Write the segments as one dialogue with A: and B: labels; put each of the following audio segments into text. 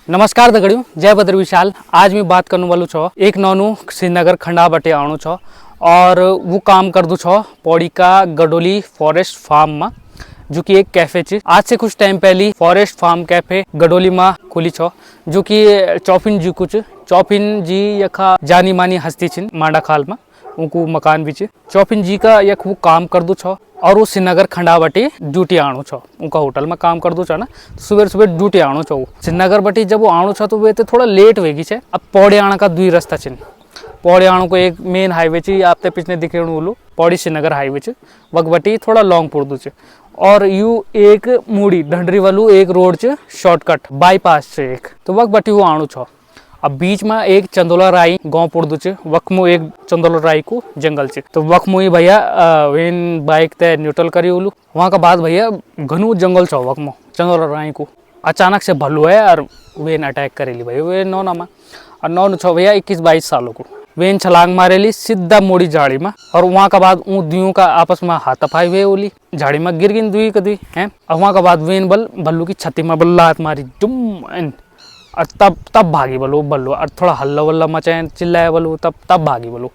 A: नमस्कार दगड़ियों, जय बद्र विशाल। आज मैं बात करने वालू छो एक नौनू श्रीनगर खंडा बटे आणु छो और वो काम कर दू छो पौड़ी का गडोली फॉरेस्ट फार्म में, जो कि एक कैफे च। आज से कुछ टाइम पहले फॉरेस्ट फार्म कैफे गडोली में खुली छो, जो कि चौफिन जी कुछ चौफिन जी यखा जानी मानी हस्ती छिन मांडा खाल में, उनको मकान भी च। चौफिन जी का यख वो काम कर दू छो और वो श्रीनगर खंडा बटी ड्यूटी आणु छो। उनका होटल में काम कर दू छो ना, सुबह सुबह ड्यूटी आणु छो। श्रीनगर बटी जब वो आणु छो तो वे थोड़ा लेट वेगी छे। अब पौड़ी आना का दुई रास्ता छिन। पौड़ी आणु को एक मेन हाईवे ची, आपते पिछने दिखेणु बोलू पौड़ी श्रीनगर हाईवे च, वक बटी थोड़ा लॉन्ग पुरदू च। और यू एक मूड़ी ढंडरी वालू एक रोड च, शॉर्टकट बाईपास च एक, तो वक बटी वो आणु छो। अब बीच में एक चंदोला राई गांव पुरदू च, वक्मो एक चंदोला राई को जंगल च। तो वक्मो ही भैया वेन बाइक ते न्यूट्रल करी उलू। वहाँ का बाद भैया घनू जंगल छो वक्मो चंदोला राई को। अचानक से भल्लू है और वेन अटैक करेली भैया वे नौना में। और नौन छो भैया 21-22 सालों को। वेन छलांग मारेली सीधा मोड़ी झाड़ी में, और वहाँ का बाद ऊँ दुइयों का आपस में हाथापाई हुए ओली, झाड़ी में गिर गिन दुई कदी है। और वहाँ का बाद वेन बल भल्लू की छत्ती में बल लात मारी जुम, और तब भागी बोलो बल्लो, और थोड़ा हल्ला वल्ला मचाए चिल्लाए बोलो, तब भागी बोलो।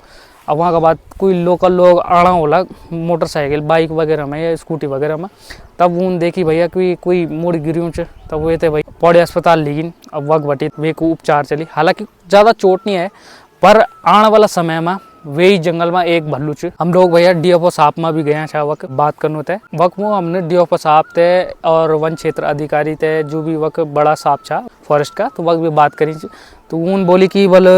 A: अब वहाँ के बाद कोई लोकल लोग आना होला मोटरसाइकिल बाइक वगैरह में या स्कूटी वगैरह में, तब उन देखी भैया कोई मुड़ गिरियों च, तब वे थे भाई पौड़े अस्पताल लेकिन अब वक्त बटी वे को उपचार चली। हालांकि ज़्यादा चोट नहीं है, पर आने वाला समय में वे ही जंगल में एक भल्लू च। हम लोग भैया डीएफओ साहब में भी गए छा वक्त बात करने थे। वक्त में हमने डीएफओ साहब थे और वन क्षेत्र अधिकारी थे, जो भी वक्त बड़ा साहब छा फॉरेस्ट का, तो वक्त भी बात करी। तो उन बोली कि बल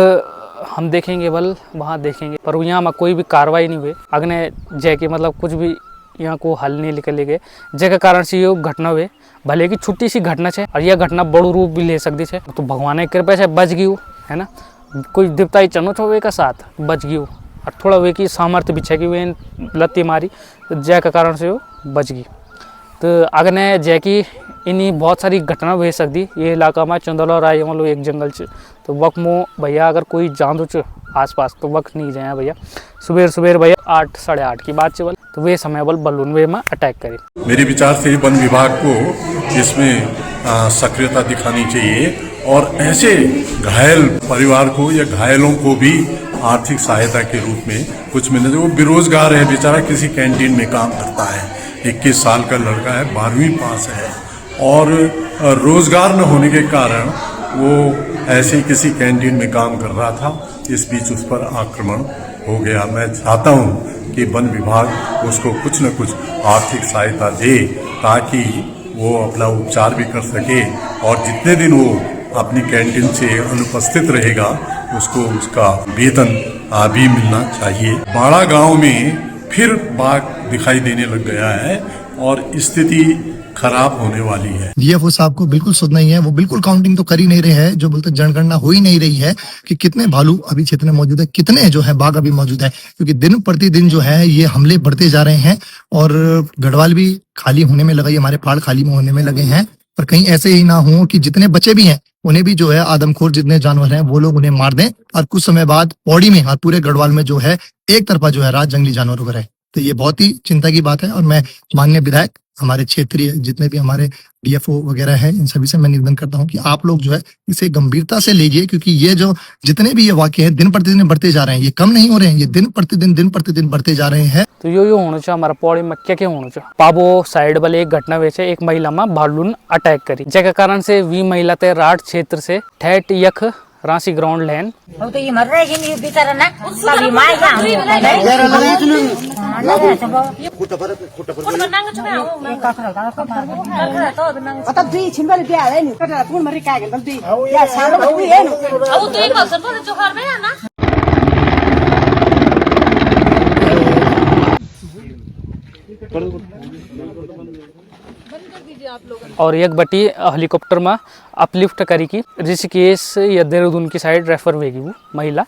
A: हम देखेंगे, बल वहाँ देखेंगे, पर यहाँ में कोई भी कार्रवाई नहीं हुई। अगने जय के मतलब कुछ भी यहाँ को हल नहीं निकले गए, जय कारण से ये घटना हुए। भले की छोटी सी घटना है और यह घटना बड़ू रूप भी ले सकती है, तो भगवान की कृपा से बच गई है ना। कोई देवताई चनो छो वे का साथ बच गई, और थोड़ा वे की सामर्थ्य भी है कि वे लत्ती मारी, तो जय का कारण से वो बच गई। तो अगने जय की इन्हीं बहुत सारी घटना हो सकती ये इलाका में चंदोला राय मतलब एक जंगल च। तो वक्त मो भैया अगर कोई जान दो आसपास तो वक्त नहीं जाए भैया। सुबह भैया 8 साढ़े 8 की बात चल, तो वे समय बल बलून वे में अटैक करे।
B: मेरे विचार से वन विभाग को इसमें सक्रियता दिखानी चाहिए, और ऐसे घायल परिवार को या घायलों को भी आर्थिक सहायता के रूप में कुछ मिलना चाहिए। वो बेरोजगार है बेचारा, किसी कैंटीन में काम करता है, 21 साल का लड़का है, 12वीं पास है, और रोजगार न होने के कारण वो ऐसे किसी कैंटीन में काम कर रहा था। इस बीच उस पर आक्रमण हो गया। मैं चाहता हूं कि वन विभाग उसको कुछ न कुछ आर्थिक सहायता दे, ताकि वो अपना उपचार भी कर सके, और जितने दिन वो अपनी कैंटीन से अनुपस्थित रहेगा उसको उसका वेतन भी मिलना चाहिए। बाड़ा गांव में फिर बाघ दिखाई देने लग गया है और स्थिति खराब होने वाली है।
C: डीएफओ साहब को बिल्कुल सुनना ही है, वो बिल्कुल काउंटिंग तो कर ही नहीं रहे हैं, जो बोलते जनगणना हो ही नहीं रही है कि कितने भालू अभी क्षेत्र में मौजूद है, कितने जो है बाघ अभी मौजूद है, क्योंकि दिन प्रतिदिन जो है ये हमले बढ़ते जा रहे हैं। और गढ़वाल भी खाली होने में लगा, हमारे पहाड़ खाली होने में लगे हैं, पर कहीं ऐसे ही ना हो कि जितने बच्चे भी हैं उन्हें भी जो है आदमखोर जितने जानवर हैं वो लोग उन्हें मार दें, और कुछ समय बाद पौड़ी में और पूरे गढ़वाल में जो है एक तरफा जो है रात जंगली जानवरों का रहे। तो ये बहुत ही चिंता की बात है, और मैं माननीय विधायक, हमारे क्षेत्रीय जितने भी हमारे डीएफओ वगैरह है, इन सभी से मैं निवेदन करता हूं कि आप लोग जो है इसे गंभीरता से लीजिए, क्योंकि ये जो जितने भी ये वाक्य हैं दिन प्रतिदिन बढ़ते जा रहे हैं, ये कम नहीं हो रहे हैं, ये दिन प्रतिदिन बढ़ते जा रहे हैं।
A: तो यो होना चाहिए हमारा पौड़ी में क्या होना चाहिए। पाबो साइड वाले एक घटना वैसे एक महिला में भालून अटैक करी, जय कारण से वी महिला ते राट क्षेत्र से ठेठ यख रांसी ग्राउंड लैन
D: तो ये मर रहे हैं बेचारा ना, तभी मां यहां
A: और एक बटी हेलीकॉप्टर में अपलिफ्ट करी की ऋषिकेश या देहरादून की साइड रेफर हुएगी वो महिला,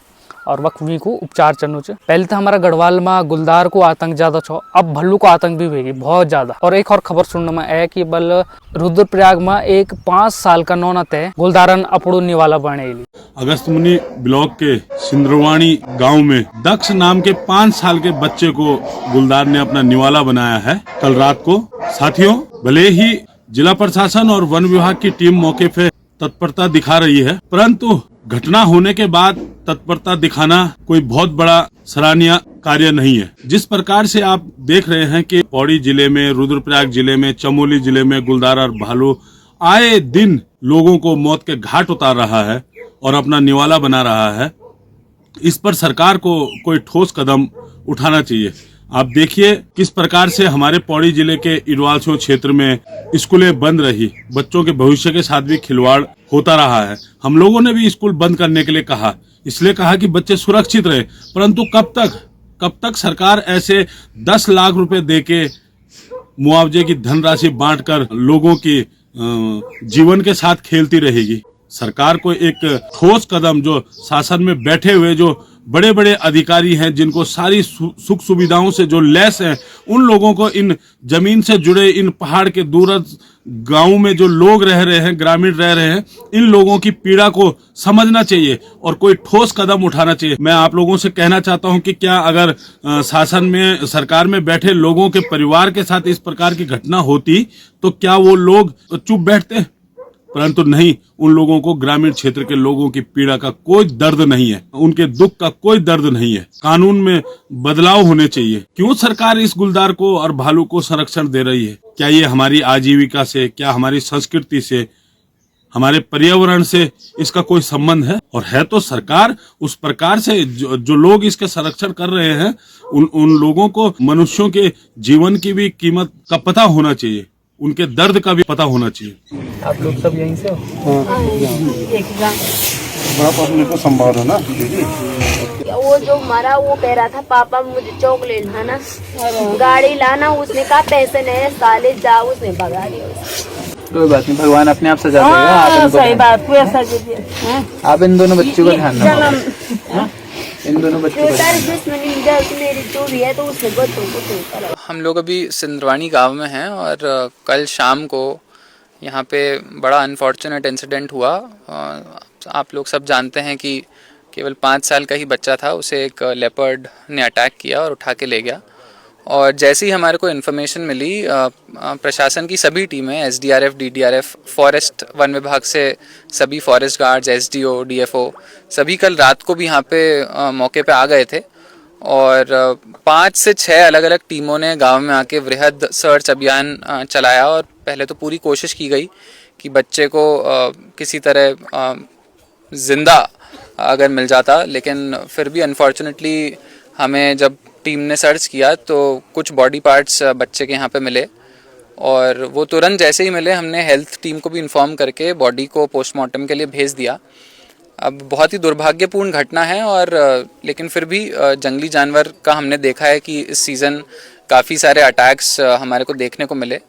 A: और वक्फी को उपचार चलनो च। पहले तो हमारा गढ़वाल में गुलदार को आतंक ज्यादा छो, अब भल्लू को आतंक भी हुएगी बहुत ज्यादा। और एक और खबर सुनने में है कि बल रुद्रप्रयाग में एक 5 साल का नौना तय गुलदारन अपड़ू निवाला बने।
E: अगस्त मुनि ब्लॉक के सिंद्रवाणी गांव में दक्ष नाम के 5 साल के बच्चे को गुलदार ने अपना निवाला बनाया है कल रात को। साथियों, भले ही जिला प्रशासन और वन विभाग की टीम मौके पे तत्परता दिखा रही है, परंतु घटना होने के बाद तत्परता दिखाना कोई बहुत बड़ा सराहनीय कार्य नहीं है। जिस प्रकार से आप देख रहे हैं कि पौड़ी जिले में, रुद्रप्रयाग जिले में, चमोली जिले में गुलदार और भालू आए दिन लोगों को मौत के घाट उतार रहा है और अपना निवाला बना रहा है, इस पर सरकार को कोई ठोस कदम उठाना चाहिए। आप देखिए किस प्रकार से हमारे पौड़ी जिले के इडवालसो क्षेत्र में स्कूलें बंद रही, बच्चों के भविष्य के साथ भी खिलवाड़ होता रहा है। हम लोगों ने भी स्कूल बंद करने के लिए कहा, इसलिए कहा कि बच्चे सुरक्षित रहे, परंतु कब तक सरकार ऐसे 10 लाख रुपए देके मुआवजे की धनराशि बांटकर लोगों की जीवन के साथ खेलती रहेगी। सरकार को एक ठोस कदम, जो शासन में बैठे हुए जो बड़े बड़े अधिकारी हैं, जिनको सारी सुख सुविधाओं से जो लैस हैं, उन लोगों को इन जमीन से जुड़े इन पहाड़ के दूरस्थ गांव में जो लोग रह रहे हैं, ग्रामीण रह रहे हैं, इन लोगों की पीड़ा को समझना चाहिए और कोई ठोस कदम उठाना चाहिए। मैं आप लोगों से कहना चाहता हूं कि क्या अगर शासन में, सरकार में बैठे लोगों के परिवार के साथ इस प्रकार की घटना होती तो क्या वो लोग चुप बैठते? परंतु नहीं, उन लोगों को, ग्रामीण क्षेत्र के लोगों की पीड़ा का कोई दर्द नहीं है, उनके दुख का कोई दर्द नहीं है। कानून में बदलाव होने चाहिए। क्यों सरकार इस गुलदार को और भालू को संरक्षण दे रही है? क्या ये हमारी आजीविका से, क्या हमारी संस्कृति से, हमारे पर्यावरण से इसका कोई संबंध है? और है तो सरकार उस प्रकार से जो लोग इसके संरक्षण कर रहे हैं, उन लोगों को मनुष्यों के जीवन की भी कीमत का पता होना चाहिए, उनके दर्द का भी पता होना चाहिए।
A: आप लोग सब यहीं से हो?
B: आप अपने को संभालो ना दीदी।
F: वो जो मरा वो कह रहा था पापा मुझे चॉकलेट लाना, गाड़ी लाना, उसने कहा पैसे नहीं साले जाओ, उसने भगा दिया।
G: कोई बात नहीं, भगवान अपने आप सजा देगा। आप
D: सही बात, पैसा
G: आप इन दोनों बच्चों का ध्यान रखो, इन दोनों बच्चों का।
F: मेरी जो भी है तो उसने बच्चों को
H: हम लोग अभी सिंधवानी गांव में हैं और कल शाम को यहाँ पे बड़ा अनफॉर्चुनेट इंसिडेंट हुआ। आप लोग सब जानते हैं कि केवल 5 साल का ही बच्चा था, उसे एक लेपर्ड ने अटैक किया और उठा के ले गया। और जैसे ही हमारे को इन्फॉर्मेशन मिली, प्रशासन की सभी टीमें, SDRF, DDRF, फॉरेस्ट वन विभाग से सभी फॉरेस्ट गार्ड्स, SDO, DFO, सभी कल रात को भी यहाँ पे मौके पे आ गए थे और 5 से 6 अलग अलग टीमों ने गांव में आके वृहद सर्च अभियान चलाया। और पहले तो पूरी कोशिश की गई कि बच्चे को किसी तरह जिंदा अगर मिल जाता, लेकिन फिर भी अनफॉर्चुनेटली हमें जब टीम ने सर्च किया तो कुछ बॉडी पार्ट्स बच्चे के यहाँ पे मिले और वो तुरंत जैसे ही मिले हमने हेल्थ टीम को भी इन्फॉर्म करके बॉडी को पोस्टमार्टम के लिए भेज दिया। अब बहुत ही दुर्भाग्यपूर्ण घटना है और लेकिन फिर भी जंगली जानवर का हमने देखा है कि इस सीज़न काफ़ी सारे अटैक्स हमारे को देखने को मिले।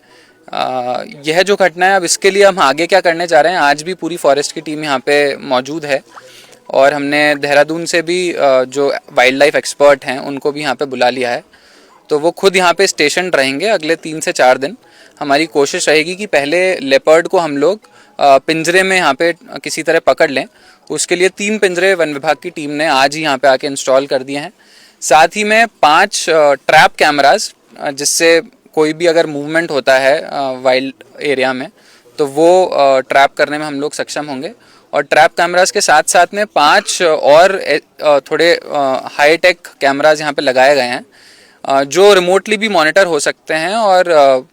H: यह जो घटना है, अब इसके लिए हम आगे क्या करने जा रहे हैं, आज भी पूरी फॉरेस्ट की टीम यहाँ पे मौजूद है और हमने देहरादून से भी जो वाइल्ड लाइफ एक्सपर्ट हैं उनको भी यहाँ पे बुला लिया है, तो वो खुद यहाँ पे स्टेशन रहेंगे अगले 3 से 4 दिन। हमारी कोशिश रहेगी कि पहले लेपर्ड को हम लोग पिंजरे में यहाँ पे किसी तरह पकड़ लें। उसके लिए 3 पिंजरे वन विभाग की टीम ने आज ही यहाँ पे आके इंस्टॉल कर दिए हैं। साथ ही में 5 ट्रैप कैमराज, जिससे कोई भी अगर मूवमेंट होता है वाइल्ड एरिया में तो वो ट्रैप करने में हम लोग सक्षम होंगे। और ट्रैप कैमराज के साथ साथ में 5 और थोड़े हाई टेक कैमराज यहाँ पे लगाए गए हैं जो रिमोटली भी मॉनिटर हो सकते हैं। और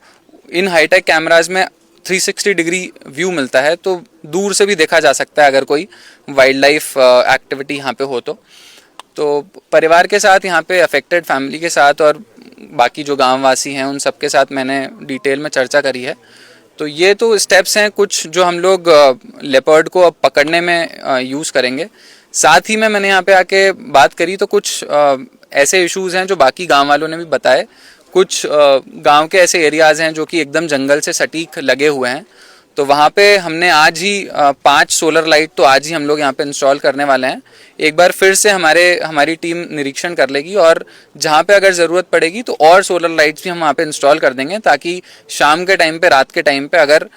H: इन हाई टेक कैमराज में 360 डिग्री व्यू मिलता है, तो दूर से भी देखा जा सकता है अगर कोई वाइल्ड लाइफ एक्टिविटी यहाँ पे हो तो परिवार के साथ, यहाँ पे अफेक्टेड फैमिली के साथ और बाकी जो गांववासी हैं उन सब के साथ मैंने डिटेल में चर्चा करी है। तो ये तो स्टेप्स हैं कुछ जो हम लोग लेपर्ड को अब पकड़ने में यूज़ करेंगे। साथ ही में मैंने यहाँ पे आके बात करी तो कुछ ऐसे इश्यूज़ हैं जो बाकी गांव वालों ने भी बताए। कुछ गांव के ऐसे एरियाज़ हैं जो कि एकदम जंगल से सटीक लगे हुए हैं, तो वहाँ पे हमने आज ही 5 सोलर लाइट तो आज ही हम लोग यहाँ पे इंस्टॉल करने वाले हैं। एक बार फिर से हमारी टीम निरीक्षण कर लेगी और जहाँ पे अगर ज़रूरत पड़ेगी तो और सोलर लाइट्स भी हम वहाँ पे इंस्टॉल कर देंगे, ताकि शाम के टाइम पे, रात के टाइम पे अगर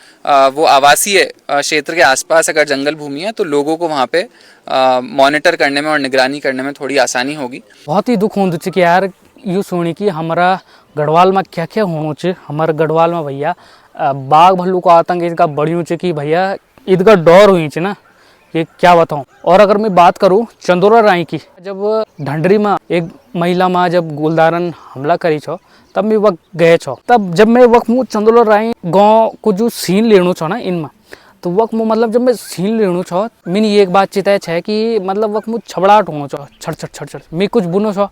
H: वो आवासीय क्षेत्र के आसपास अगर जंगल भूमि है तो लोगों को वहाँ पे मॉनिटर करने में और निगरानी करने में थोड़ी आसानी होगी।
A: बहुत ही दुख होंदु कि यार यू सुनी कि हमारा गढ़वाल में क्या क्या होना चाहिए हमारे गढ़वाल में भैया बाघ भालू का आतंक इसका बढ़ियों चाहिए कि भैया ईदगा डर हुई चाहिए ना, ये क्या बताऊं। और अगर मैं बात करूं चंदोरा राई की, जब ढंडरी में एक महिला माँ जब गुलदारन हमला करी छो तब मैं वक्त गए छो, तब जब मैं वक्त मुँह चंदोरा राई गाँव को जो सीन लेनो छो ना इनमें, तो वक्त मुँह मतलब जब मैं सीन लेनो छो मैंने एक बात चिताय है कि मतलब वक्त मुँह छबड़ाहट होनो छो, छड़ छड़ छड़ छड़ मैं कुछ बुनो छो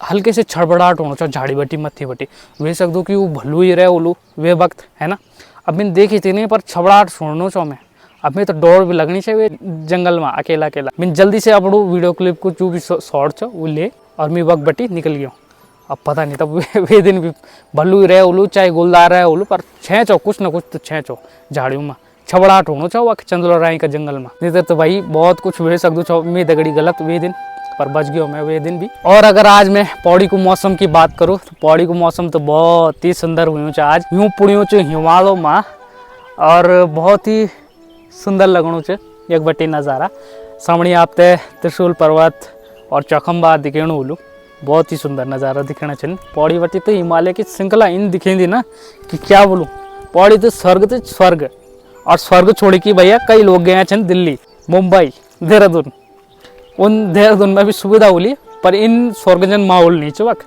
A: हल्के से छड़बड़ाहट होना चाहिए झाड़ी बटी मत्थी बटी वे सकदो कि वो भलू ही रहे ओलू वे वक्त है ना। अब मैंने देखी थी नहीं पर छबड़ाहट सुनना चाहो मैं, अब मैं तो डोर भी लगनी चाहिए जंगल में अकेला अकेला। मैंने जल्दी से अपनों वीडियो क्लिप को जो भी शॉर्ट छो वो ले और मैं वक्त बटी निकल गया। अब पता नहीं तब वे दिन भी भलू ही रहे ओलू चाहे गुलदार रहे ओलू पर छेंचो कुछ ना कुछ तो छेंचो झाड़ियों में छबड़ाहट होना चाहो चंदोला राई का जंगल में, नहीं तो भाई बहुत कुछ वे सकदो छो मैं दगड़ी गलत वे दिन पर बच गया मैं वे दिन भी। और अगर आज मैं पौड़ी को मौसम की बात करूँ तो पौड़ी को मौसम तो बहुत ही सुंदर हुई आज यूँ पुड़ियों च हिमालयों में और बहुत ही सुंदर लगनों च एक बटी नज़ारा सामने आपते त्रिशूल पर्वत और चौखम्बा दिखेणु बोलूँ बहुत ही सुंदर नज़ारा दिखना चाहिए। पौड़ी बटी तो हिमालय की श्रृंखला इन दिखेंगी ना कि क्या बोलूँ, पौड़ी तो स्वर्ग और स्वर्ग छोड़ के भैया कई लोग गए हैं दिल्ली मुंबई देहरादून, उन देहरादून में भी सुविधा होली पर इन स्वर्गजन माहौल नीचे वक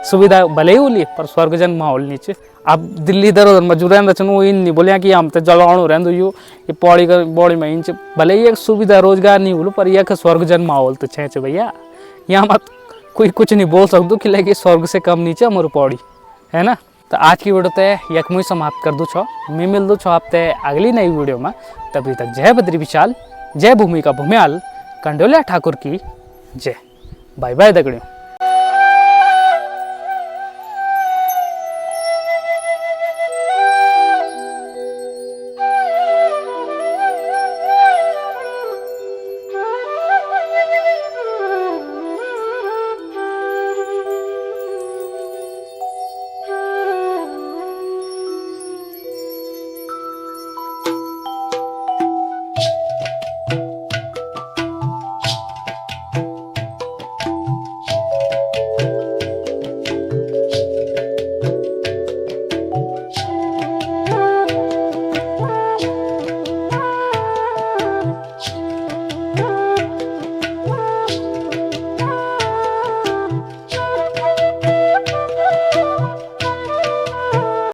A: सुविधा भले ही होली पर स्वर्गजन माहौल नीचे। अब दिल्ली देहरादून में जो रहता वो इन नहीं बोलिया कि हम तो जलाणु रहंदो यू ये पौड़ी में इन भले ही एक सुविधा रोजगार नहीं बोलूँ पर यह स्वर्गजन माहौल तो छे भैया, यहाँ मत कोई कुछ नहीं बोल सकते कि लेकिन स्वर्ग से कम नीचे हमारी पौड़ी है ना। तो आज की वीडियो तो यक मुझे समाप्त कर दो छो, मैं मिल दो छो आपते अगली नई वीडियो में। तभी तक जय बद्री विशाल, जय भूमि का भूम्याल, कंडोलिया ठाकुर की जय। बाय बाय दगड़ियों।